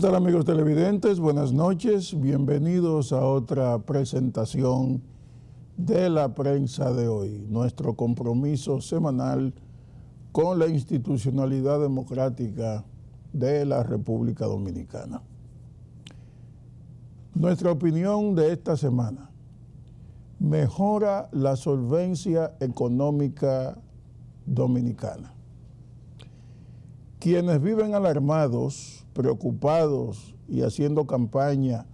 tal, amigos televidentes? Buenas noches, bienvenidos a otra presentación de la prensa de hoy, nuestro compromiso semanal con la institucionalidad democrática de la República Dominicana. Nuestra opinión de esta semana: mejora la solvencia económica dominicana. Quienes viven alarmados, preocupados y haciendo campaña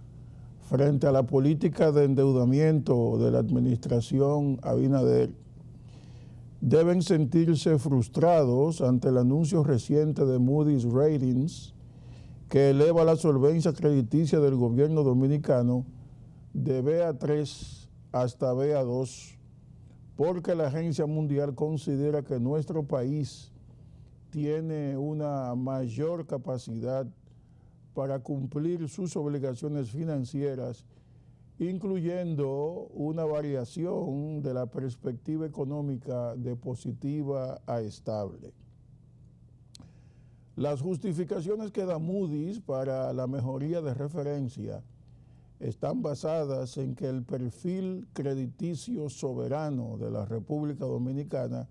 frente a la política de endeudamiento de la administración Abinader deben sentirse frustrados ante el anuncio reciente de Moody's Ratings, que eleva la solvencia crediticia del gobierno dominicano de BA3 hasta BA2, porque la Agencia Mundial considera que nuestro país tiene una mayor capacidad para cumplir sus obligaciones financieras, incluyendo una variación de la perspectiva económica de positiva a estable. Las justificaciones que da Moody's para la mejoría de referencia están basadas en que el perfil crediticio soberano de la República Dominicana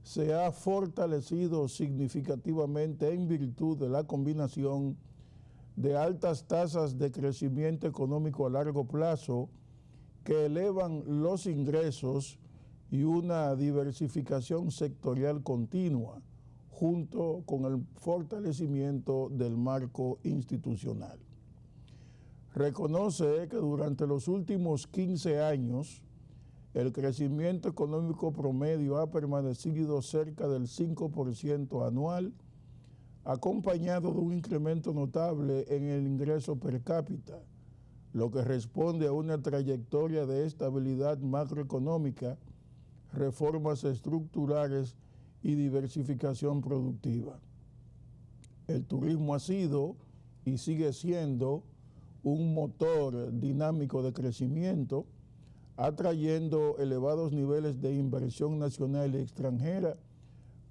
se ha fortalecido significativamente en virtud de la combinación de altas tasas de crecimiento económico a largo plazo que elevan los ingresos y una diversificación sectorial continua, junto con el fortalecimiento del marco institucional. Reconoce que durante los últimos 15 años el crecimiento económico promedio ha permanecido cerca del 5% anual, acompañado de un incremento notable en el ingreso per cápita, lo que responde a una trayectoria de estabilidad macroeconómica, reformas estructurales y diversificación productiva. El turismo ha sido y sigue siendo un motor dinámico de crecimiento, atrayendo elevados niveles de inversión nacional y extranjera,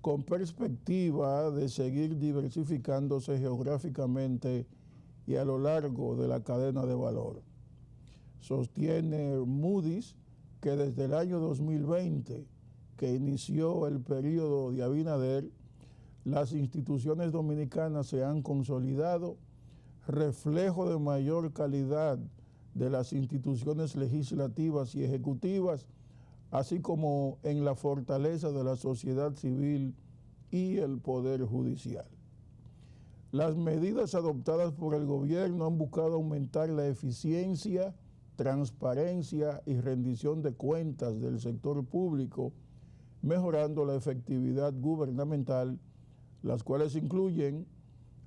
con perspectiva de seguir diversificándose geográficamente y a lo largo de la cadena de valor. Sostiene Moody's que desde el año 2020, que inició el periodo de Abinader, las instituciones dominicanas se han consolidado, reflejo de mayor calidad de las instituciones legislativas y ejecutivas, así como en la fortaleza de la sociedad civil y el Poder Judicial. Las medidas adoptadas por el gobierno han buscado aumentar la eficiencia, transparencia y rendición de cuentas del sector público, mejorando la efectividad gubernamental, las cuales incluyen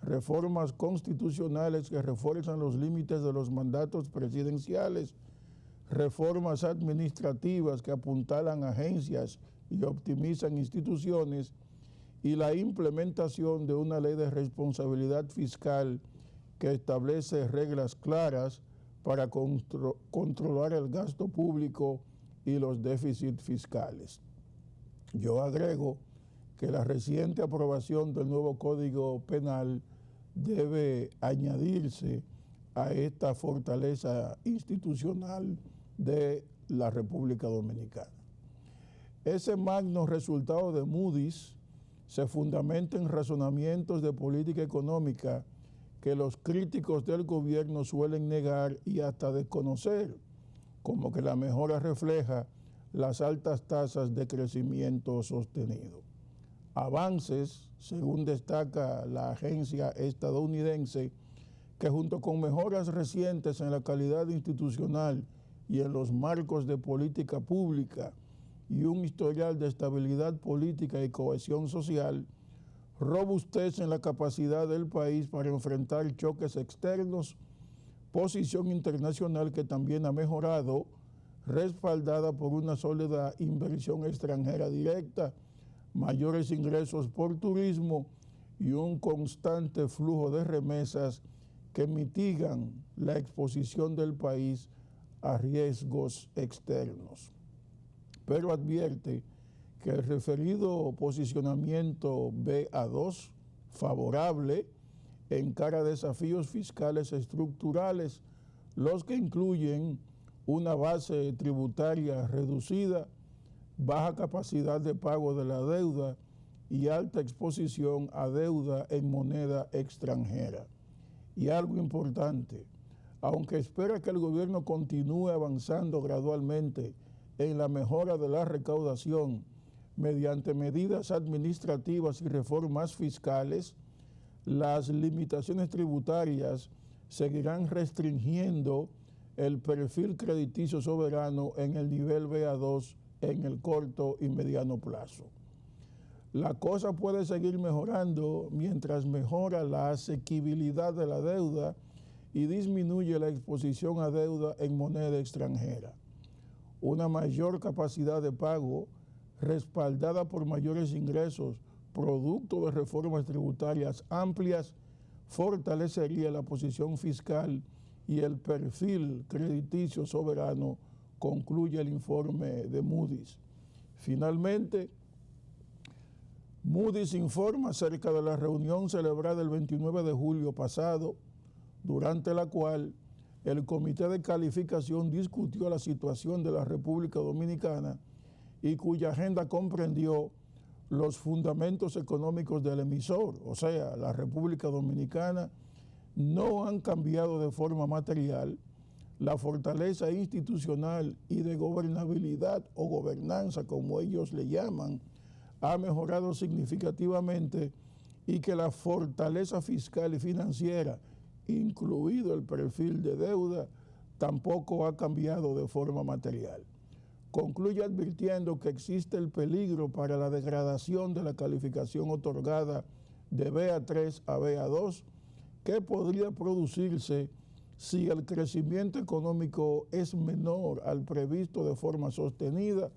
reformas constitucionales que refuerzan los límites de los mandatos presidenciales, reformas administrativas que apuntalan agencias y optimizan instituciones, y la implementación de una ley de responsabilidad fiscal que establece reglas claras para controlar el gasto público y los déficits fiscales. Yo agrego que la reciente aprobación del nuevo Código Penal debe añadirse a esta fortaleza institucional de la República Dominicana. Ese magno resultado de Moody's se fundamenta en razonamientos de política económica que los críticos del gobierno suelen negar y hasta desconocer, como que la mejora refleja las altas tasas de crecimiento sostenido. Avances, según destaca la agencia estadounidense, que junto con mejoras recientes en la calidad institucional y en los marcos de política pública y un historial de estabilidad política y cohesión social, robustecen la capacidad del país para enfrentar choques externos, posición internacional que también ha mejorado, respaldada por una sólida inversión extranjera directa, mayores ingresos por turismo y un constante flujo de remesas que mitigan la exposición del país a riesgos externos. Pero advierte que el referido posicionamiento BA2, favorable, encara desafíos fiscales estructurales, los que incluyen una base tributaria reducida, baja capacidad de pago de la deuda y alta exposición a deuda en moneda extranjera. Y algo importante, aunque espera que el gobierno continúe avanzando gradualmente en la mejora de la recaudación mediante medidas administrativas y reformas fiscales, las limitaciones tributarias seguirán restringiendo el perfil crediticio soberano en el nivel BA2 en el corto y mediano plazo. La cosa puede seguir mejorando mientras mejora la asequibilidad de la deuda y disminuye la exposición a deuda en moneda extranjera. Una mayor capacidad de pago, respaldada por mayores ingresos, producto de reformas tributarias amplias, fortalecería la posición fiscal y el perfil crediticio soberano, concluye el informe de Moody's. Finalmente, Moody's informa acerca de la reunión celebrada el 29 de julio pasado, durante la cual el Comité de Calificación discutió la situación de la República Dominicana y cuya agenda comprendió los fundamentos económicos del emisor, o sea, la República Dominicana, no han cambiado de forma material. La fortaleza institucional y de gobernabilidad o gobernanza, como ellos le llaman, ha mejorado significativamente y que la fortaleza fiscal y financiera, incluido el perfil de deuda, tampoco ha cambiado de forma material. Concluye advirtiendo que existe el peligro para la degradación de la calificación otorgada de BA3 a BA2, que podría producirse si el crecimiento económico es menor al previsto de forma sostenida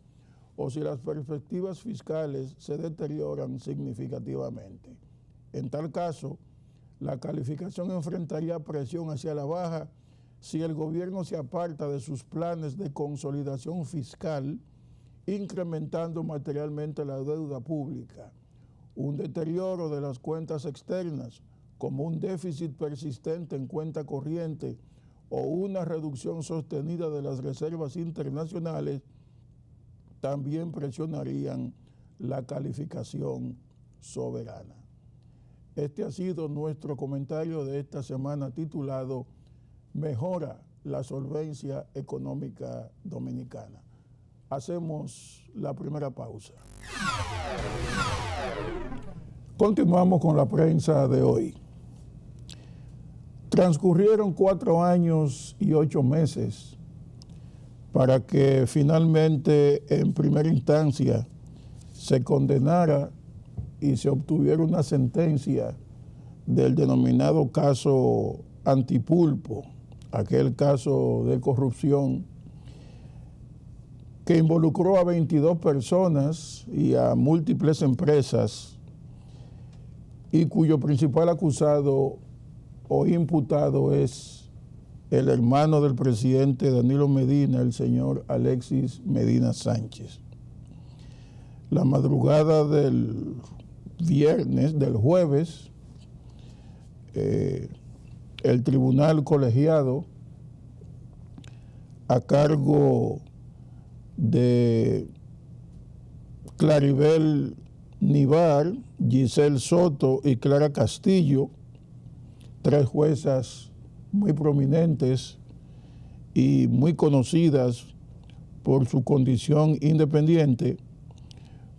o si las perspectivas fiscales se deterioran significativamente. En tal caso, la calificación enfrentaría presión hacia la baja si el gobierno se aparta de sus planes de consolidación fiscal, incrementando materialmente la deuda pública. Un deterioro de las cuentas externas, como un déficit persistente en cuenta corriente o una reducción sostenida de las reservas internacionales, también presionarían la calificación soberana. Este ha sido nuestro comentario de esta semana titulado Mejora la solvencia económica dominicana. Hacemos la primera pausa. Continuamos con la prensa de hoy. Transcurrieron 4 años y 8 meses para que finalmente en primera instancia se condenara y se obtuviera una sentencia del denominado caso Antipulpo, aquel caso de corrupción que involucró a 22 personas y a múltiples empresas y cuyo principal acusado o imputado es el hermano del presidente Danilo Medina, el señor Alexis Medina Sánchez. La madrugada del jueves, el tribunal colegiado a cargo de Claribel Nivar, Giselle Soto y Clara Castillo, 3 juezas muy prominentes y muy conocidas por su condición independiente,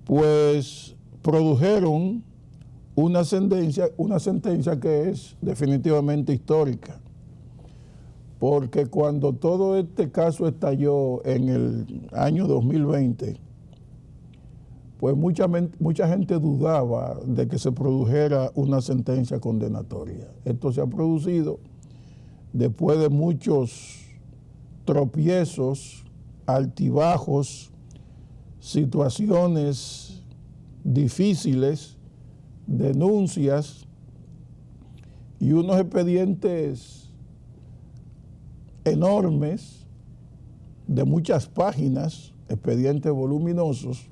pues produjeron una sentencia que es definitivamente histórica, porque cuando todo este caso estalló en el año 2020, pues mucha gente dudaba de que se produjera una sentencia condenatoria. Esto se ha producido después de muchos tropiezos, altibajos, situaciones difíciles, denuncias y unos expedientes enormes de muchas páginas, expedientes voluminosos,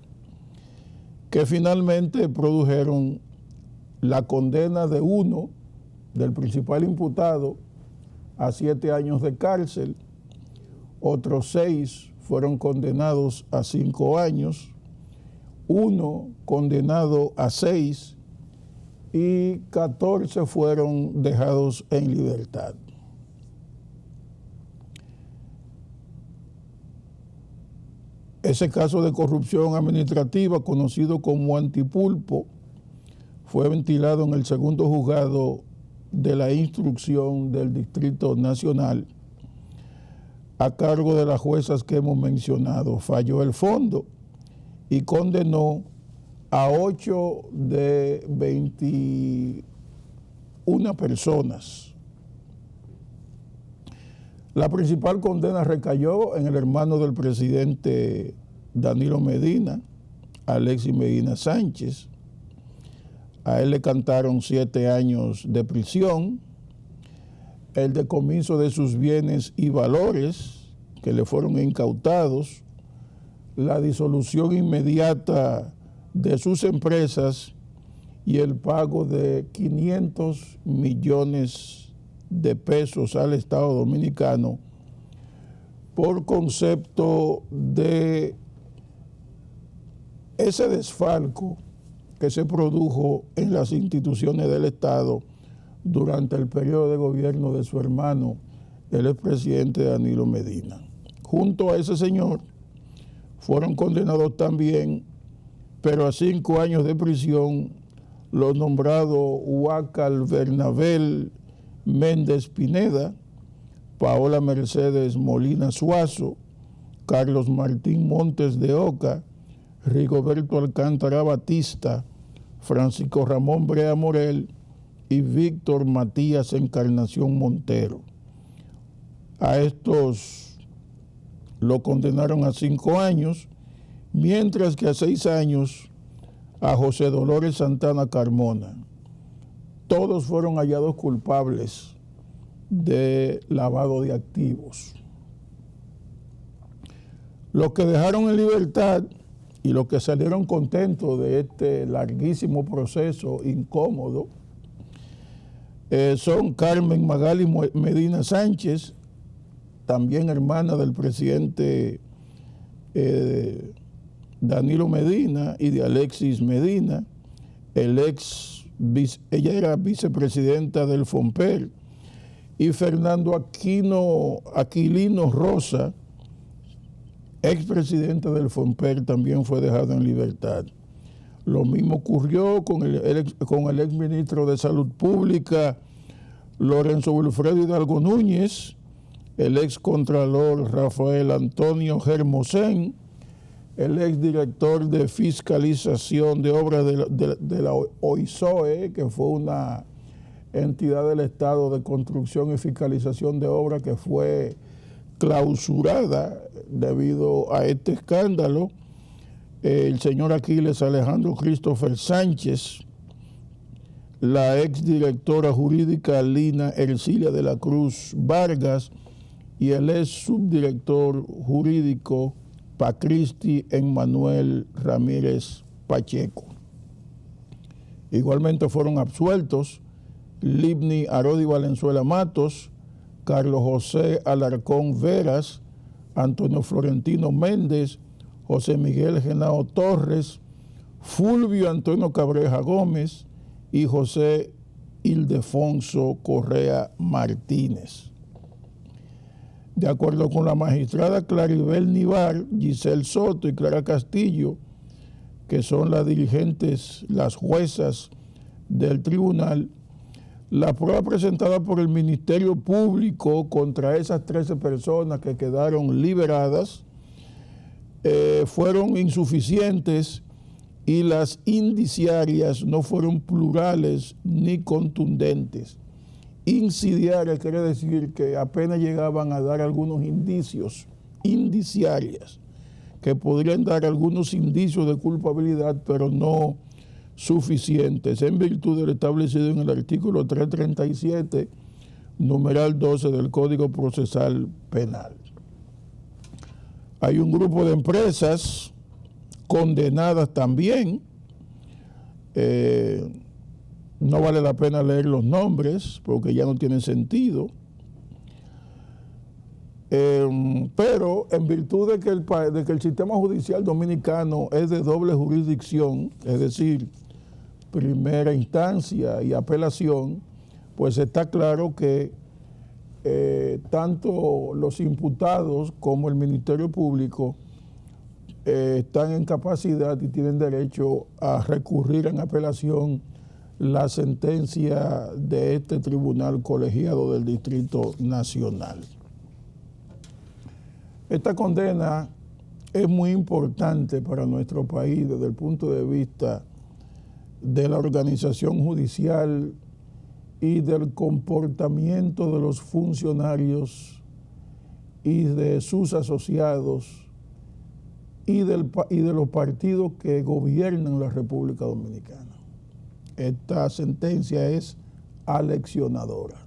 que finalmente produjeron la condena de uno del principal imputado a 7 años de cárcel. Otros 6 fueron condenados a 5 años, 1 condenado a 6 y 14 fueron dejados en libertad. Ese caso de corrupción administrativa, conocido como Antipulpo, fue ventilado en el segundo juzgado de la instrucción del Distrito Nacional a cargo de las juezas que hemos mencionado. Falló el fondo y condenó a 8 de 21 personas. La principal condena recayó en el hermano del presidente Danilo Medina, Alexis Medina Sánchez. A él le cantaron 7 años de prisión, el decomiso de sus bienes y valores que le fueron incautados, la disolución inmediata de sus empresas y el pago de 500 millones de pesos al Estado Dominicano por concepto de ese desfalco que se produjo en las instituciones del Estado durante el periodo de gobierno de su hermano, el expresidente Danilo Medina. Junto a ese señor fueron condenados también, pero a 5 años de prisión, los nombrados Huácal Bernabel Méndez Pineda, Paola Mercedes Molina Suazo, Carlos Martín Montes de Oca, Rigoberto Alcántara Batista, Francisco Ramón Brea Morel y Víctor Matías Encarnación Montero. A estos lo condenaron a 5 años, mientras que a 6 años a José Dolores Santana Carmona. Todos fueron hallados culpables de lavado de activos. Los que dejaron en libertad y los que salieron contentos de este larguísimo proceso incómodo son Carmen Magali Medina Sánchez, también hermana del presidente Danilo Medina y de Alexis Medina, ella era vicepresidenta del FOMPER, y Fernando Aquilino Rosa, expresidente del FOMPER, también fue dejado en libertad. Lo mismo ocurrió con el exministro de Salud Pública, Lorenzo Wilfredo Hidalgo Núñez, el excontralor Rafael Antonio Hermosén, el exdirector de Fiscalización de Obras de la OISOE, que fue una entidad del Estado de construcción y fiscalización de obras que fue clausurada debido a este escándalo, el señor Aquiles Alejandro Christopher Sánchez, la exdirectora jurídica Lina Ercilia de la Cruz Vargas y el ex subdirector jurídico Pacristi Emmanuel Ramírez Pacheco. Igualmente fueron absueltos Libni Arodi Valenzuela Matos, Carlos José Alarcón Veras, Antonio Florentino Méndez, José Miguel Genao Torres, Fulvio Antonio Cabreja Gómez y José Ildefonso Correa Martínez. De acuerdo con la magistrada Claribel Nivar, Giselle Soto y Clara Castillo, que son las dirigentes, las juezas del tribunal, la prueba presentada por el Ministerio Público contra esas 13 personas que quedaron liberadas fueron insuficientes y las indiciarias no fueron plurales ni contundentes. Insidiarias quiere decir que apenas llegaban a dar algunos indicios, indiciarias, que podrían dar algunos indicios de culpabilidad, pero no suficientes, en virtud del establecido en el artículo 337, numeral 12 del Código Procesal Penal. Hay un grupo de empresas condenadas también, No vale la pena leer los nombres porque ya no tienen sentido. Pero en virtud de que el sistema judicial dominicano es de doble jurisdicción, es decir, primera instancia y apelación, pues está claro que tanto los imputados como el Ministerio Público están en capacidad y tienen derecho a recurrir en apelación la sentencia de este tribunal colegiado del Distrito Nacional. Esta condena es muy importante para nuestro país desde el punto de vista de la organización judicial y del comportamiento de los funcionarios y de sus asociados y de los partidos que gobiernan la República Dominicana. Esta sentencia es aleccionadora.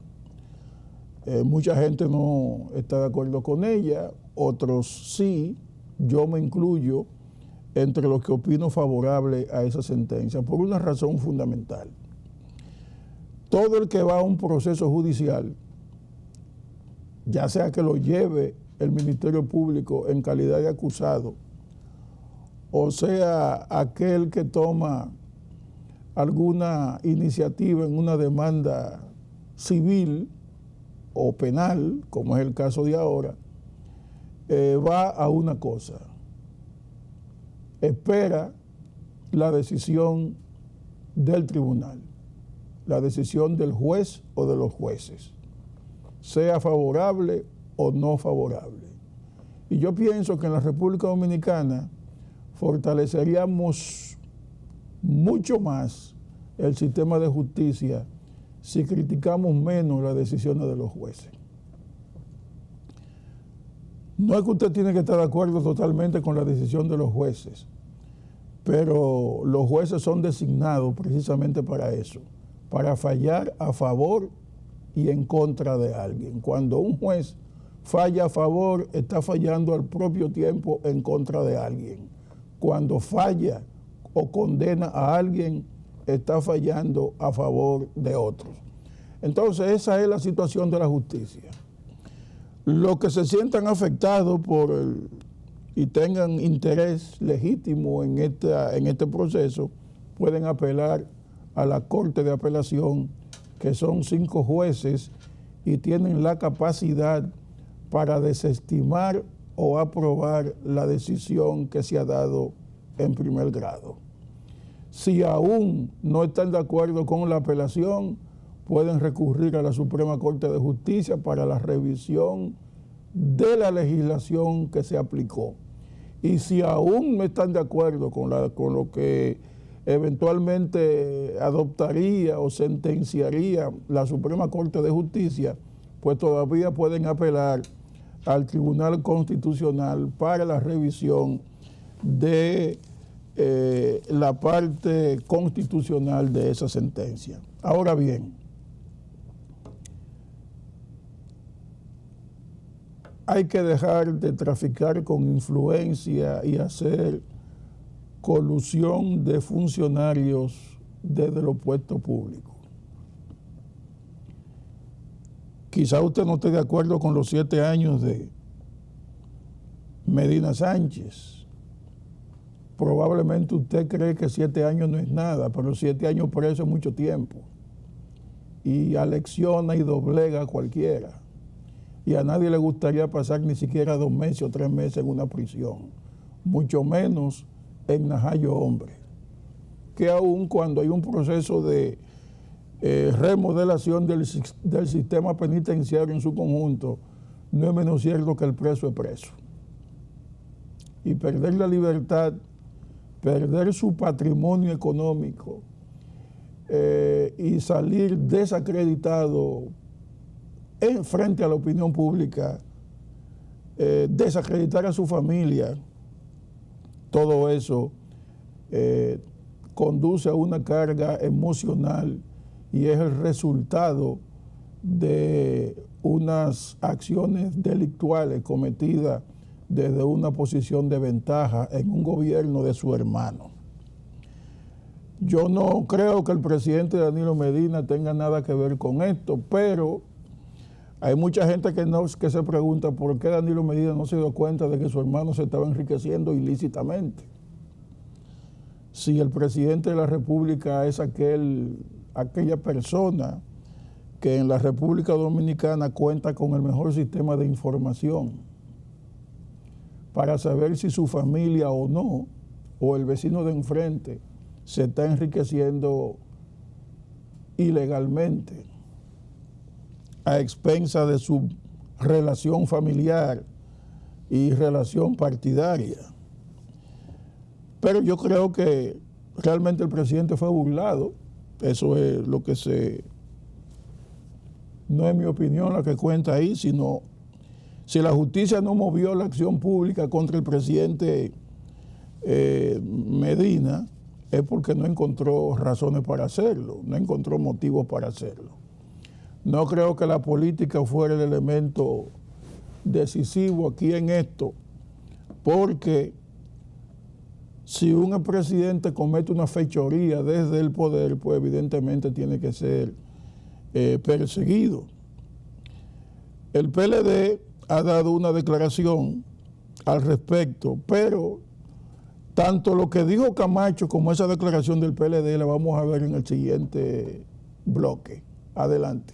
Mucha gente no está de acuerdo con ella, otros sí, yo me incluyo entre los que opino favorable a esa sentencia, por una razón fundamental. Todo el que va a un proceso judicial, ya sea que lo lleve el Ministerio Público en calidad de acusado, o sea aquel que toma alguna iniciativa en una demanda civil o penal, como es el caso de ahora, va a una cosa: espera la decisión del tribunal, la decisión del juez o de los jueces, sea favorable o no favorable. Y yo pienso que en la República Dominicana fortaleceríamos mucho más el sistema de justicia si criticamos menos las decisiones de los jueces. No es que usted tiene que estar de acuerdo totalmente con la decisión de los jueces, pero los jueces son designados precisamente para eso, para fallar a favor y en contra de alguien. Cuando un juez falla a favor, está fallando al propio tiempo en contra de alguien. Cuando falla o condena a alguien, está fallando a favor de otros. Entonces, esa es la situación de la justicia. Los que se sientan afectados y tengan interés legítimo en este proceso pueden apelar a la Corte de Apelación, que son 5 jueces y tienen la capacidad para desestimar o aprobar la decisión que se ha dado en primer grado. Si aún no están de acuerdo con la apelación, pueden recurrir a la Suprema Corte de Justicia para la revisión de la legislación que se aplicó. Y si aún no están de acuerdo con lo que eventualmente adoptaría o sentenciaría la Suprema Corte de Justicia, pues todavía pueden apelar al Tribunal Constitucional para la revisión de la parte constitucional de esa sentencia. Ahora bien, hay que dejar de traficar con influencia y hacer colusión de funcionarios desde los puestos públicos. Quizá usted no esté de acuerdo con los 7 años de Medina Sánchez. Probablemente usted cree que 7 años no es nada, pero 7 años preso es mucho tiempo. Y alecciona y doblega a cualquiera. Y a nadie le gustaría pasar ni siquiera 2 meses o 3 meses en una prisión, mucho menos en Najayo Hombre, que aún cuando hay un proceso de remodelación del sistema penitenciario en su conjunto, no es menos cierto que el preso es preso. Y perder la libertad, perder su patrimonio económico y salir desacreditado en frente a la opinión pública, desacreditar a su familia, todo eso conduce a una carga emocional y es el resultado de unas acciones delictuales cometidas desde una posición de ventaja en un gobierno de su hermano. Yo no creo que el presidente Danilo Medina tenga nada que ver con esto, pero hay mucha gente que se pregunta por qué Danilo Medina no se dio cuenta de que su hermano se estaba enriqueciendo ilícitamente. Si el presidente de la República es aquella persona que en la República Dominicana cuenta con el mejor sistema de información para saber si su familia o no, o el vecino de enfrente, se está enriqueciendo ilegalmente a expensa de su relación familiar y relación partidaria. Pero yo creo que realmente el presidente fue burlado. Eso es lo que no es mi opinión la que cuenta ahí, sino si la justicia no movió la acción pública contra el presidente Medina, es porque no encontró razones para hacerlo, no encontró motivos para hacerlo. No creo que la política fuera el elemento decisivo aquí en esto, porque si un presidente comete una fechoría desde el poder, pues evidentemente tiene que ser perseguido. El PLD ha dado una declaración al respecto, pero tanto lo que dijo Camacho como esa declaración del PLD la vamos a ver en el siguiente bloque. Adelante.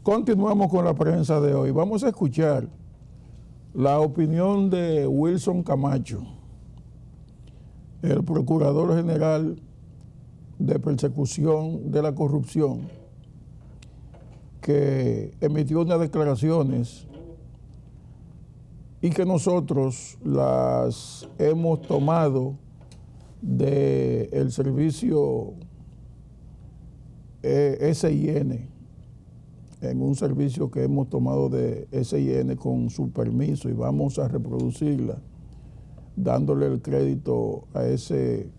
Continuamos con la prensa de hoy. Vamos a escuchar la opinión de Wilson Camacho, el Procurador General de Persecución de la Corrupción, que emitió unas declaraciones y que nosotros las hemos tomado del servicio SIN, en un servicio que hemos tomado de SIN con su permiso, y vamos a reproducirla dándole el crédito a ese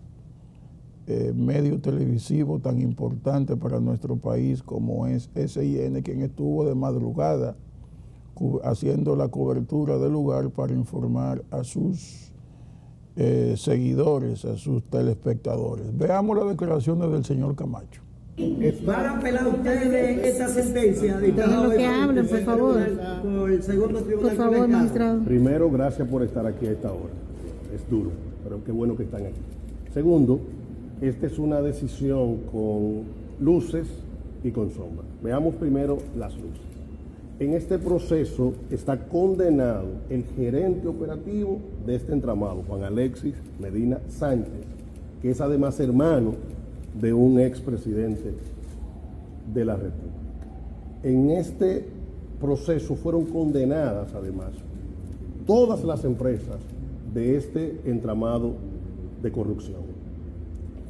medio televisivo tan importante para nuestro país como es SIN, quien estuvo de madrugada haciendo la cobertura del lugar para informar a sus seguidores, a sus telespectadores. Veamos las declaraciones del señor Camacho. ¿Van a apelar ustedes esta sentencia dictada hoy por el segundo tribunal? Por favor, magistrado. Primero, gracias por estar aquí a esta hora. Es duro, pero qué bueno que están aquí. Segundo, esta es una decisión con luces y con sombras. Veamos primero las luces. En este proceso está condenado el gerente operativo de este entramado, Juan Alexis Medina Sánchez, que es además hermano de un expresidente de la República. En este proceso fueron condenadas además todas las empresas de este entramado de corrupción.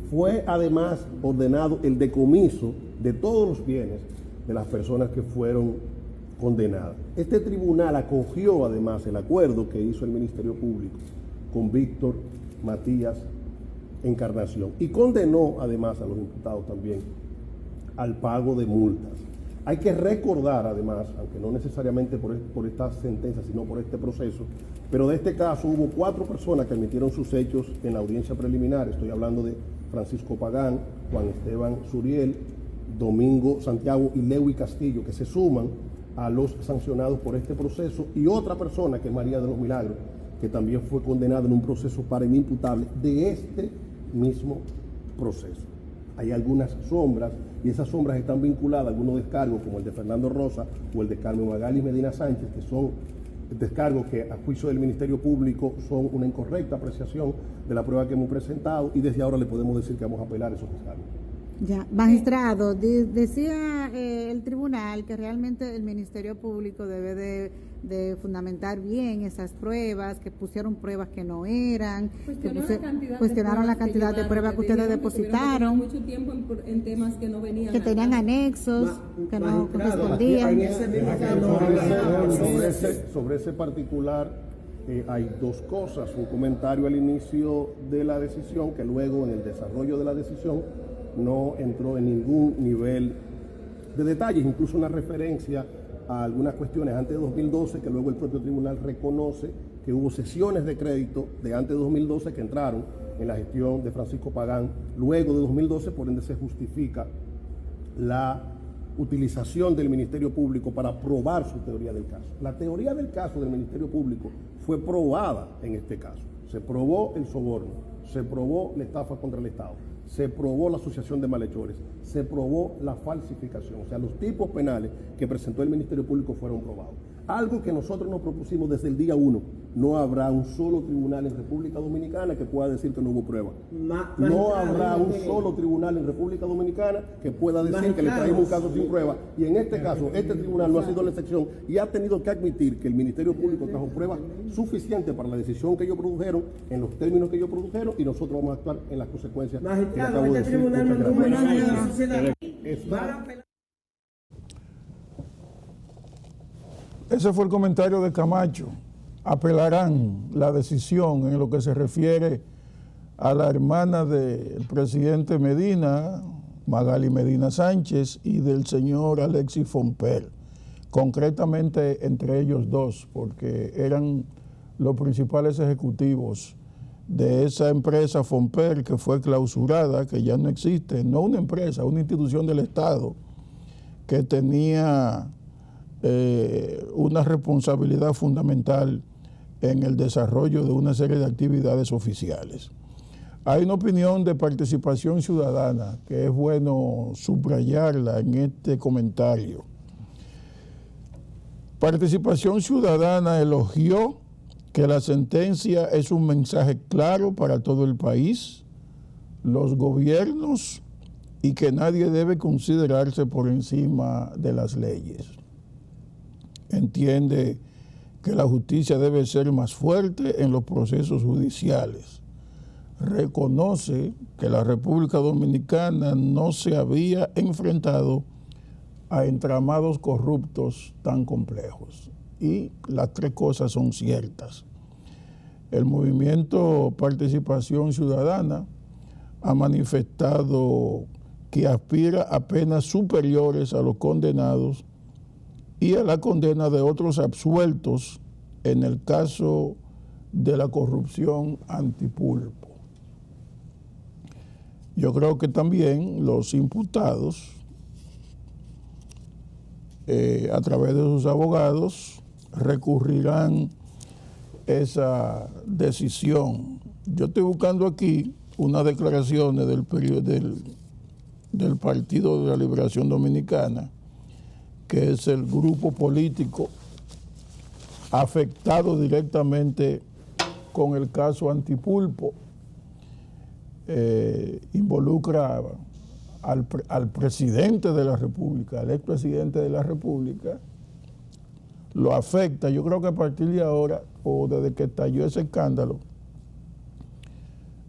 Fue además ordenado el decomiso de todos los bienes de las personas que fueron condenadas. Este tribunal acogió además el acuerdo que hizo el Ministerio Público con Víctor Matías Encarnación y condenó además a los imputados también al pago de multas. Hay que recordar además, aunque no necesariamente por esta sentencia, sino por este proceso, pero de este caso hubo 4 personas que admitieron sus hechos en la audiencia preliminar. Estoy hablando de Francisco Pagán, Juan Esteban Suriel, Domingo Santiago y Lewy Castillo, que se suman a los sancionados por este proceso, y otra persona que es María de los Milagros, que también fue condenada en un proceso para inimputable de este mismo proceso. Hay algunas sombras, y esas sombras están vinculadas a algunos descargos, como el de Fernando Rosa o el de Carmen Magali Medina Sánchez, que son descargos que a juicio del Ministerio Público son una incorrecta apreciación de la prueba que hemos presentado, y desde ahora le podemos decir que vamos a apelar esos descargos. Ya, magistrado, decía el tribunal que realmente el Ministerio Público debe de fundamentar bien esas pruebas, que pusieron pruebas que no eran, cuestionaron la cantidad de pruebas que ustedes depositaron, mucho tiempo en temas que no venían, que tenían anexos, que no correspondían. Sobre ese particular hay 2 cosas: un comentario al inicio de la decisión, que luego en el desarrollo de la decisión no entró en ningún nivel de detalles, incluso una referencia a algunas cuestiones antes de 2012 que luego el propio tribunal reconoce que hubo sesiones de crédito de antes de 2012 que entraron en la gestión de Francisco Pagán luego de 2012, por ende se justifica la utilización del Ministerio Público para probar su teoría del caso. La teoría del caso del Ministerio Público fue probada en este caso. Se probó el soborno, se probó la estafa contra el Estado, se probó la asociación de malhechores, se probó la falsificación. O sea, los tipos penales que presentó el Ministerio Público fueron probados. Algo que nosotros nos propusimos desde el día 1. No habrá un solo tribunal en República Dominicana que pueda decir que no hubo prueba. No habrá un solo tribunal en República Dominicana que pueda decir que le traímos un caso sin prueba. Y en este caso, este tribunal no ha sido la excepción y ha tenido que admitir que el Ministerio Público trajo pruebas suficientes para la decisión que ellos produjeron, en los términos que ellos produjeron, y nosotros vamos a actuar en las consecuencias que acabo de decir. Ese fue el comentario de Camacho. Apelarán la decisión en lo que se refiere a la hermana del presidente Medina, Magali Medina Sánchez, y del señor Alexis Fomper, concretamente entre ellos dos, porque eran los principales ejecutivos de esa empresa Fomper que fue clausurada, que ya no existe, no una empresa, una institución del Estado que tenía una responsabilidad fundamental en el desarrollo de una serie de actividades oficiales. Hay una opinión de participación ciudadana que es bueno subrayarla en este comentario. Participación Ciudadana elogió que la sentencia es un mensaje claro para todo el país, los gobiernos, y que nadie debe considerarse por encima de las leyes. Entiende que la justicia debe ser más fuerte en los procesos judiciales. Reconoce que la República Dominicana no se había enfrentado a entramados corruptos tan complejos. Y las tres cosas son ciertas. El movimiento Participación Ciudadana ha manifestado que aspira a penas superiores a los condenados y a la condena de otros absueltos en el caso de la corrupción Antipulpo. Yo creo que también los imputados, a través de sus abogados, recurrirán esa decisión. Yo estoy buscando aquí unas declaraciones del Partido de la Liberación Dominicana, que es el grupo político afectado directamente con el caso Antipulpo. Involucra al presidente de la República, al expresidente de la República, lo afecta. Yo creo que a partir de ahora, o desde que estalló ese escándalo,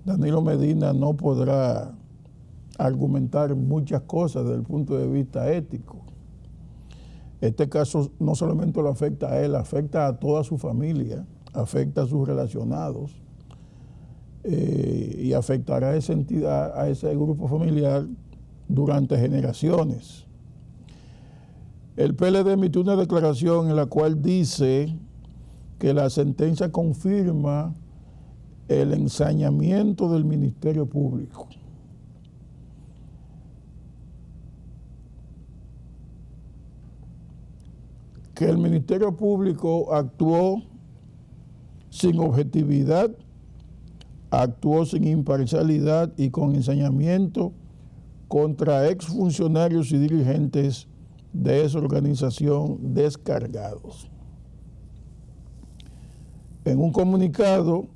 Danilo Medina no podrá argumentar muchas cosas desde el punto de vista ético. Este caso no solamente lo afecta a él, afecta a toda su familia, afecta a sus relacionados y afectará a esa entidad, a ese grupo familiar durante generaciones. El PLD emitió una declaración en la cual dice que la sentencia confirma el ensañamiento del Ministerio Público. Que el Ministerio Público actuó sin objetividad, actuó sin imparcialidad y con ensañamiento contra exfuncionarios y dirigentes de esa organización descargados. En un comunicado,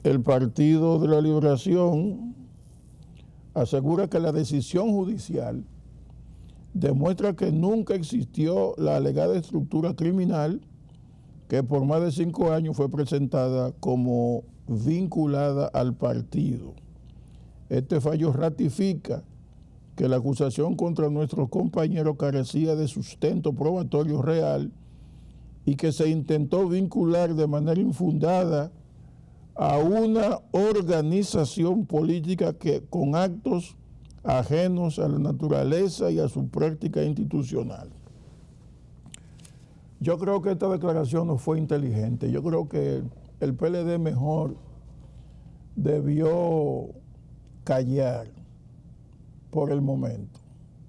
el Partido de la Liberación asegura que la decisión judicial demuestra que nunca existió la alegada estructura criminal que por más de 5 años fue presentada como vinculada al partido. Este fallo ratifica que la acusación contra nuestros compañeros carecía de sustento probatorio real y que se intentó vincular de manera infundada a una organización política que con actos ajenos a la naturaleza y a su práctica institucional. Yo creo que esta declaración no fue inteligente. Yo creo que el PLD mejor debió callar por el momento.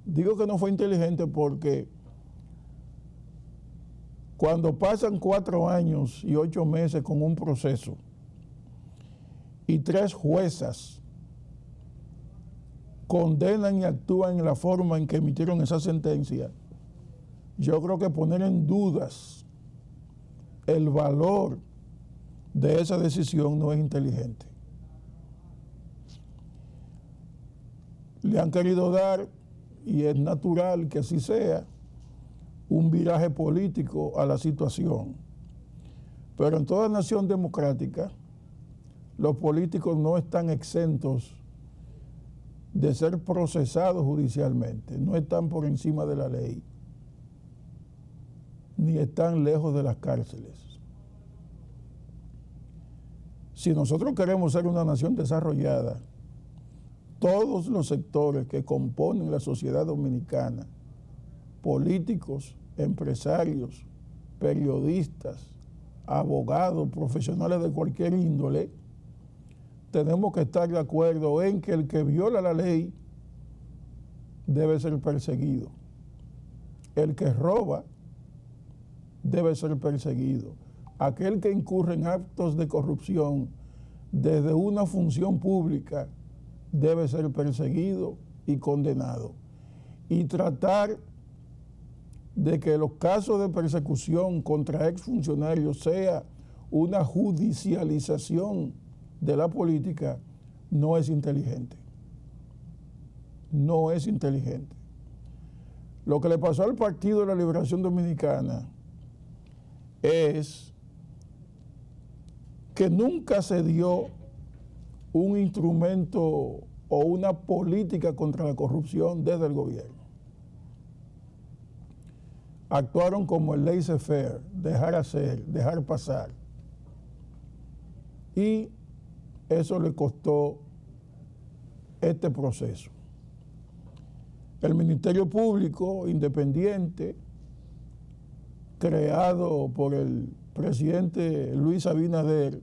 Digo que no fue inteligente porque cuando pasan 4 años y 8 meses con un proceso y 3 juezas condenan y actúan en la forma en que emitieron esa sentencia, yo creo que poner en dudas el valor de esa decisión no es inteligente. Le han querido dar, y es natural que así sea, un viraje político a la situación. Pero en toda nación democrática, los políticos no están exentos de ser procesados judicialmente, no están por encima de la ley, ni están lejos de las cárceles. Si nosotros queremos ser una nación desarrollada, todos los sectores que componen la sociedad dominicana, políticos, empresarios, periodistas, abogados, profesionales de cualquier índole, tenemos que estar de acuerdo en que el que viola la ley debe ser perseguido. El que roba debe ser perseguido. Aquel que incurre en actos de corrupción desde una función pública debe ser perseguido y condenado. Y tratar de que los casos de persecución contra exfuncionarios sea una judicialización de la política no es inteligente. No es inteligente. Lo que le pasó al Partido de la Liberación Dominicana es que nunca se dio un instrumento o una política contra la corrupción desde el gobierno. Actuaron como el laissez-faire, dejar hacer, dejar pasar. Y eso le costó este proceso. El Ministerio Público Independiente, creado por el presidente Luis Abinader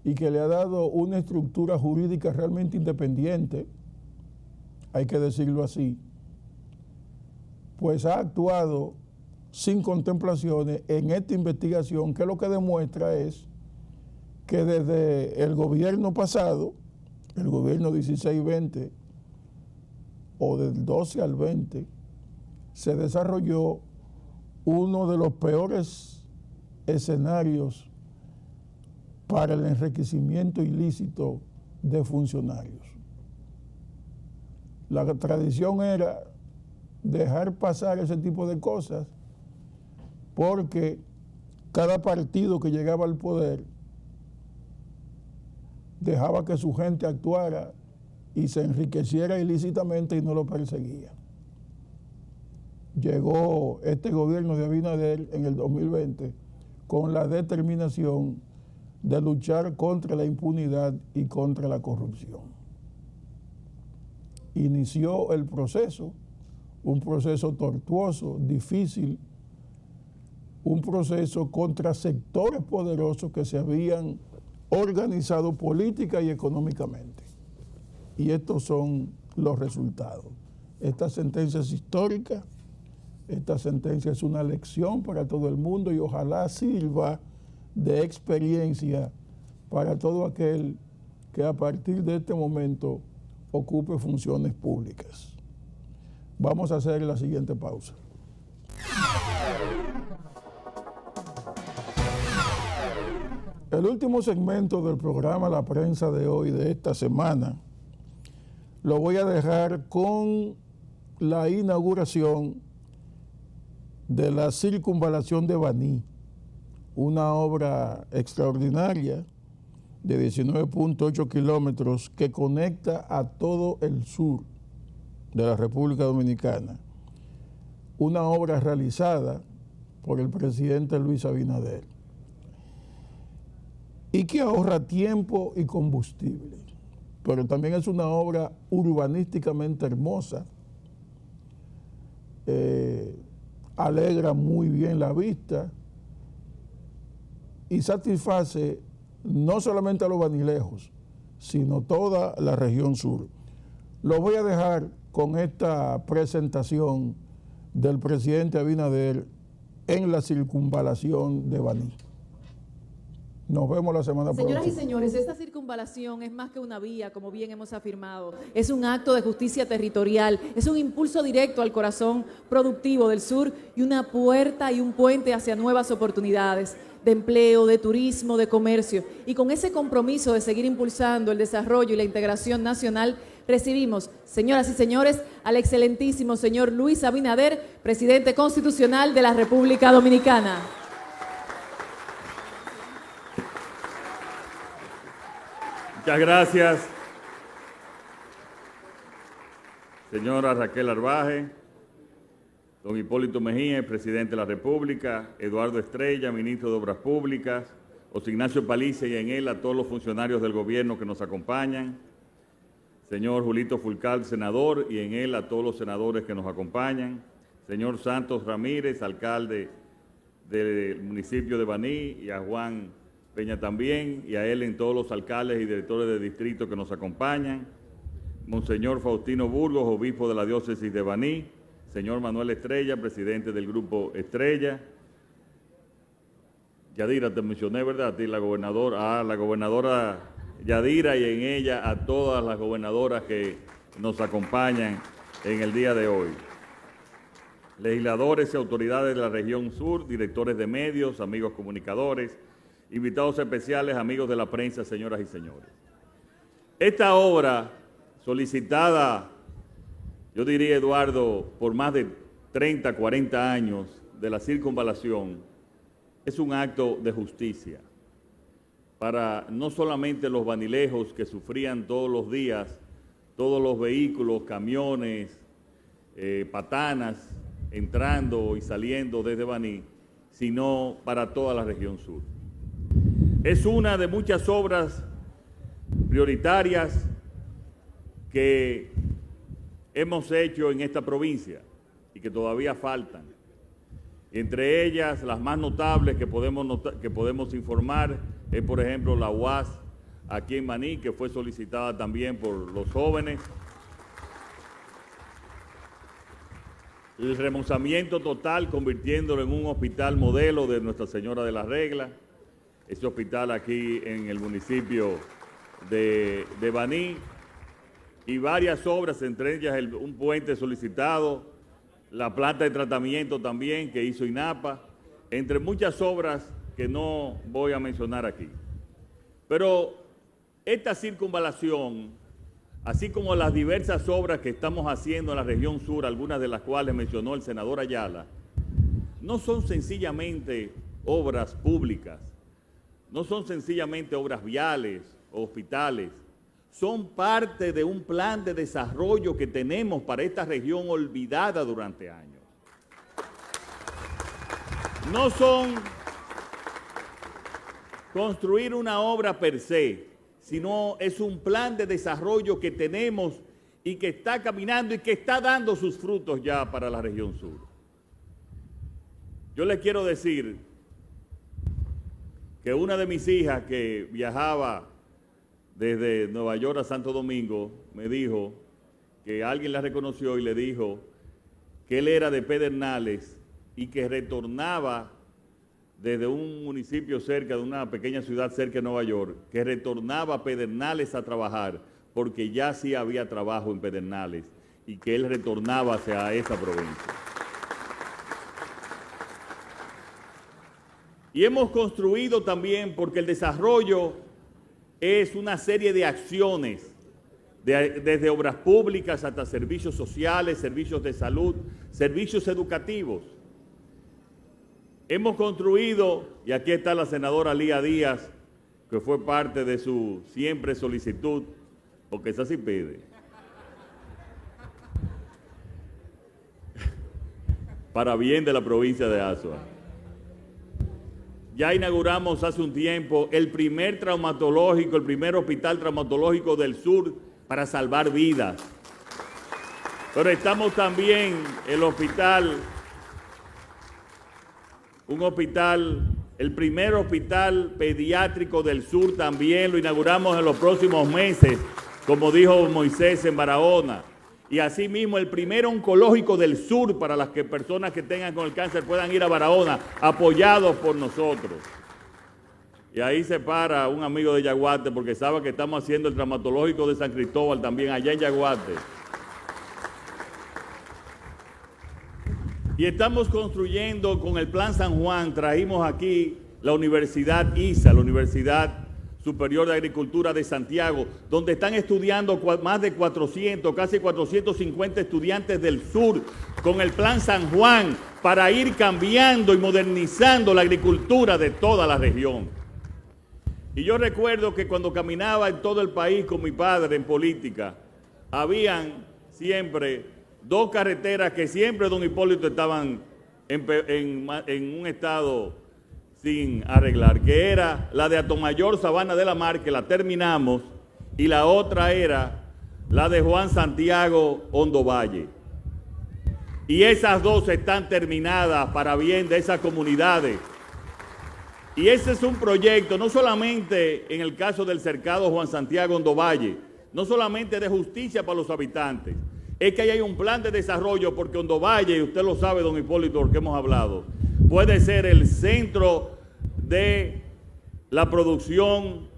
y que le ha dado una estructura jurídica realmente independiente, hay que decirlo así, pues ha actuado sin contemplaciones en esta investigación, que lo que demuestra es que desde el gobierno pasado, el gobierno 16-20, o del 12 al 20, se desarrolló uno de los peores escenarios para el enriquecimiento ilícito de funcionarios. La tradición era dejar pasar ese tipo de cosas porque cada partido que llegaba al poder dejaba que su gente actuara y se enriqueciera ilícitamente y no lo perseguía. Llegó este gobierno de Abinader en el 2020 con la determinación de luchar contra la impunidad y contra la corrupción. Inició el proceso, un proceso tortuoso, difícil, un proceso contra sectores poderosos que se habían organizado política y económicamente. Y estos son los resultados. Esta sentencia es histórica, esta sentencia es una lección para todo el mundo y ojalá sirva de experiencia para todo aquel que a partir de este momento ocupe funciones públicas. Vamos a hacer la siguiente pausa. El último segmento del programa La Prensa de hoy, de esta semana, lo voy a dejar con la inauguración de la circunvalación de Baní, una obra extraordinaria de 19.8 kilómetros que conecta a todo el sur de la República Dominicana. Una obra realizada por el presidente Luis Abinader y que ahorra tiempo y combustible. Pero también es una obra urbanísticamente hermosa, alegra muy bien la vista y satisface no solamente a los Vanilejos, sino toda la región sur. Lo voy a dejar con esta presentación del presidente Abinader en la circunvalación de Baní. Nos vemos la semana próxima. Señoras y señores, esta circunvalación es más que una vía, como bien hemos afirmado. Es un acto de justicia territorial, es un impulso directo al corazón productivo del sur y una puerta y un puente hacia nuevas oportunidades de empleo, de turismo, de comercio. Y con ese compromiso de seguir impulsando el desarrollo y la integración nacional, recibimos, señoras y señores, al excelentísimo señor Luis Abinader, presidente constitucional de la República Dominicana. Muchas gracias, señora Raquel Arbaje, don Hipólito Mejía, presidente de la República, Eduardo Estrella, ministro de Obras Públicas, José Ignacio Paliza y en él a todos los funcionarios del gobierno que nos acompañan, señor Julito Fulcal, senador, y en él a todos los senadores que nos acompañan, señor Santos Ramírez, alcalde del municipio de Baní, y a Juan Peña también, y a él en todos los alcaldes y directores de distrito que nos acompañan, monseñor Faustino Burgos, obispo de la diócesis de Baní, señor Manuel Estrella, presidente del Grupo Estrella, Yadira, te mencioné, ¿verdad? A ti, la gobernadora Yadira, y en ella a todas las gobernadoras que nos acompañan en el día de hoy. Legisladores y autoridades de la región sur, directores de medios, amigos comunicadores, invitados especiales, amigos de la prensa, señoras y señores. Esta obra, solicitada, yo diría, Eduardo, por más de 30, 40 años de la circunvalación, es un acto de justicia para no solamente los vanilejos que sufrían todos los días, todos los vehículos, camiones, patanas, entrando y saliendo desde Baní, sino para toda la región sur. Es una de muchas obras prioritarias que hemos hecho en esta provincia y que todavía faltan. Entre ellas, las más notables que podemos informar es, por ejemplo, la UAS aquí en Baní, que fue solicitada también por los jóvenes. El remozamiento total, convirtiéndolo en un hospital modelo de Nuestra Señora de la Regla. Ese hospital aquí en el municipio de Baní, y varias obras, entre ellas un puente solicitado, la planta de tratamiento también que hizo INAPA, entre muchas obras que no voy a mencionar aquí. Pero esta circunvalación, así como las diversas obras que estamos haciendo en la región sur, algunas de las cuales mencionó el senador Ayala, no son sencillamente obras públicas, no son sencillamente obras viales o hospitales, son parte de un plan de desarrollo que tenemos para esta región olvidada durante años. No son construir una obra per se, sino es un plan de desarrollo que tenemos y que está caminando y que está dando sus frutos ya para la región sur. Yo les quiero decir que una de mis hijas que viajaba desde Nueva York a Santo Domingo me dijo que alguien la reconoció y le dijo que él era de Pedernales y que retornaba desde un municipio cerca, de una pequeña ciudad cerca de Nueva York, que retornaba a Pedernales a trabajar porque ya sí había trabajo en Pedernales y que él retornaba hacia esa provincia. Y hemos construido también, porque el desarrollo es una serie de acciones, desde obras públicas hasta servicios sociales, servicios de salud, servicios educativos. Hemos construido, y aquí está la senadora Lía Díaz, que fue parte de su siempre solicitud, porque esa sí pide, para bien de la provincia de Azua. Ya inauguramos hace un tiempo el primer traumatológico, el primer hospital traumatológico del sur para salvar vidas. Pero estamos también el hospital, un hospital El primer hospital pediátrico del sur también lo inauguramos en los próximos meses, como dijo Moisés, en Barahona. Y asimismo el primer oncológico del sur para las personas que tengan con el cáncer puedan ir a Barahona, apoyados por nosotros. Y ahí se para un amigo de Yaguate porque sabe que estamos haciendo el traumatológico de San Cristóbal también allá en Yaguate. Y estamos construyendo con el Plan San Juan, trajimos aquí la Universidad ISA, la Universidad Superior de Agricultura de Santiago, donde están estudiando más de 400, casi 450 estudiantes del sur con el Plan San Juan para ir cambiando y modernizando la agricultura de toda la región. Y yo recuerdo que cuando caminaba en todo el país con mi padre en política, habían siempre dos carreteras que siempre, don Hipólito, estaban en un estado sin arreglar, que era la de Atomayor, Sabana de la Mar, que la terminamos, y la otra era la de Juan Santiago, Hondo Valle. Y esas dos están terminadas para bien de esas comunidades. Y ese es un proyecto, no solamente en el caso del cercado Juan Santiago, Hondo Valle, no solamente de justicia para los habitantes, es que ahí hay un plan de desarrollo porque Hondo Valle, y usted lo sabe, don Hipólito, porque hemos hablado, puede ser el centro de la producción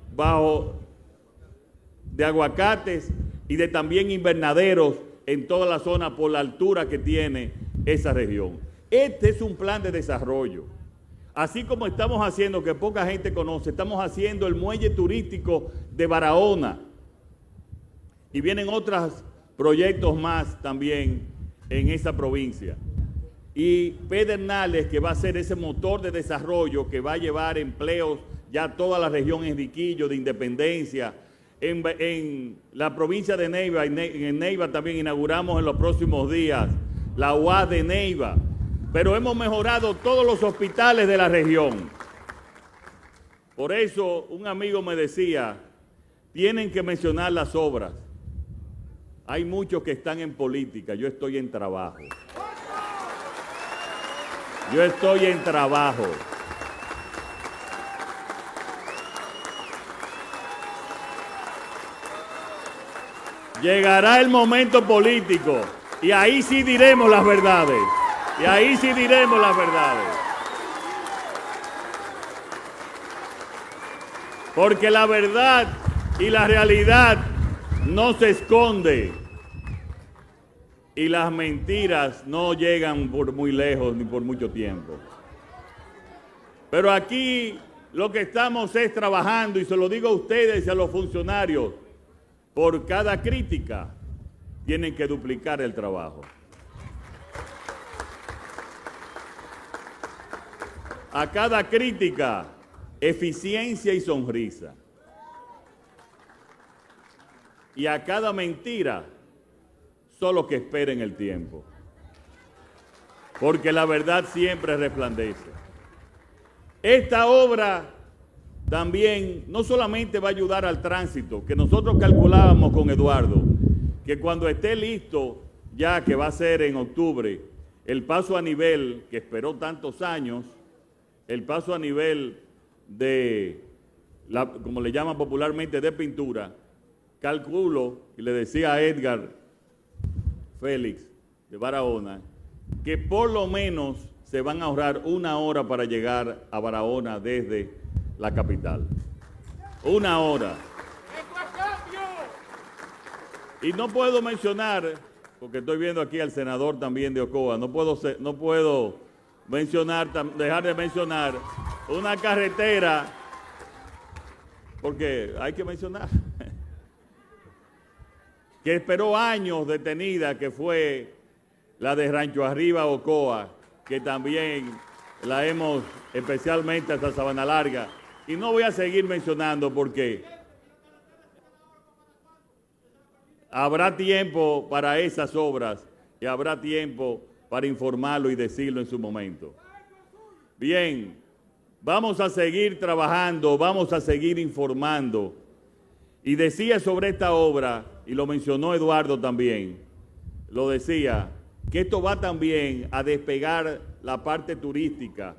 de aguacates y de también invernaderos en toda la zona por la altura que tiene esa región. Este es un plan de desarrollo. Así como estamos haciendo, que poca gente conoce, estamos haciendo el muelle turístico de Barahona. Y vienen otros proyectos más también en esa provincia. Y Pedernales, que va a ser ese motor de desarrollo que va a llevar empleos ya a toda la región Enriquillo, de Independencia, en la provincia de Neiva, en Neiva también inauguramos en los próximos días la UAS de Neiva, pero hemos mejorado todos los hospitales de la región. Por eso un amigo me decía, tienen que mencionar las obras. Hay muchos que están en política, yo estoy en trabajo. Yo estoy en trabajo. Llegará el momento político y ahí sí diremos las verdades. Y ahí sí diremos las verdades. Porque la verdad y la realidad no se esconde. Y las mentiras no llegan por muy lejos ni por mucho tiempo. Pero aquí lo que estamos es trabajando, y se lo digo a ustedes y a los funcionarios, por cada crítica tienen que duplicar el trabajo. A cada crítica, eficiencia y sonrisa. Y a cada mentira, solo que esperen el tiempo, porque la verdad siempre resplandece. Esta obra también no solamente va a ayudar al tránsito, que nosotros calculábamos con Eduardo, que cuando esté listo, ya que va a ser en octubre, el paso a nivel, que esperó tantos años, el paso a nivel de, como le llaman popularmente, de pintura, calculo, y le decía a Edgar Félix de Barahona, que por lo menos se van a ahorrar 1 hora para llegar a Barahona desde la capital. 1 hora. Y no puedo mencionar, porque estoy viendo aquí al senador también de Ocoa, no puedo dejar de mencionar una carretera, porque hay que mencionar, que esperó años detenida, que fue la de Rancho Arriba, Ocoa, que también la hemos, especialmente hasta Sabana Larga, y no voy a seguir mencionando porque habrá tiempo para esas obras y habrá tiempo para informarlo y decirlo en su momento. Bien, vamos a seguir trabajando, vamos a seguir informando. Y decía sobre esta obra, y lo mencionó Eduardo también, lo decía, que esto va también a despegar la parte turística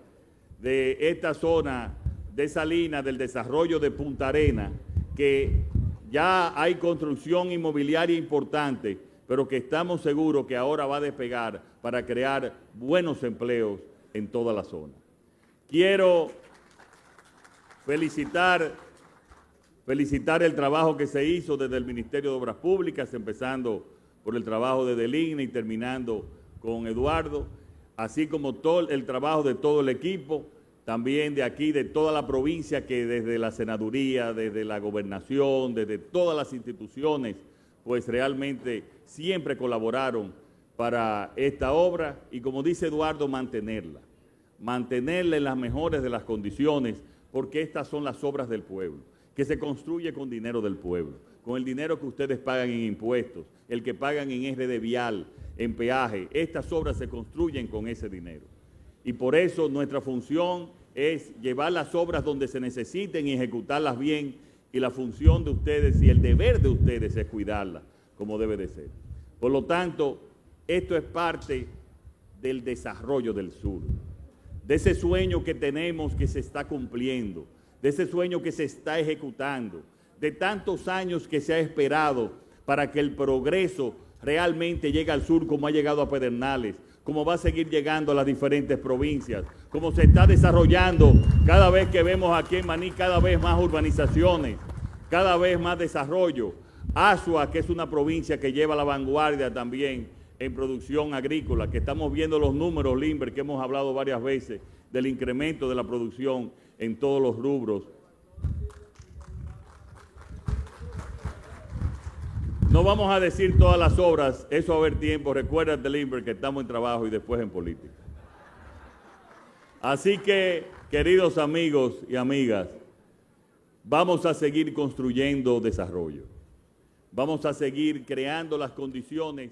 de esta zona de Salinas, del desarrollo de Punta Arenas, que ya hay construcción inmobiliaria importante, pero que estamos seguros que ahora va a despegar para crear buenos empleos en toda la zona. Quiero felicitar el trabajo que se hizo desde el Ministerio de Obras Públicas, empezando por el trabajo de Delina y terminando con Eduardo, así como todo el trabajo de todo el equipo, también de aquí, de toda la provincia, que desde la senaduría, desde la gobernación, desde todas las instituciones, pues realmente siempre colaboraron para esta obra y, como dice Eduardo, mantenerla en las mejores de las condiciones, porque estas son las obras del pueblo, que se construye con dinero del pueblo, con el dinero que ustedes pagan en impuestos, el que pagan en RD Vial, en peaje. Estas obras se construyen con ese dinero. Y por eso nuestra función es llevar las obras donde se necesiten y ejecutarlas bien, y la función de ustedes y el deber de ustedes es cuidarlas como debe de ser. Por lo tanto, esto es parte del desarrollo del sur, de ese sueño que tenemos que se está cumpliendo, de ese sueño que se está ejecutando, de tantos años que se ha esperado para que el progreso realmente llegue al sur, como ha llegado a Pedernales, como va a seguir llegando a las diferentes provincias, como se está desarrollando cada vez que vemos aquí en Maní, cada vez más urbanizaciones, cada vez más desarrollo. Azua, que es una provincia que lleva la vanguardia también en producción agrícola, que estamos viendo los números, Limber, que hemos hablado varias veces, del incremento de la producción en todos los rubros. No vamos a decir todas las obras, eso va a haber tiempo. Recuérdate, Limber, que estamos en trabajo y después en política. Así que, queridos amigos y amigas, vamos a seguir construyendo desarrollo. Vamos a seguir creando las condiciones.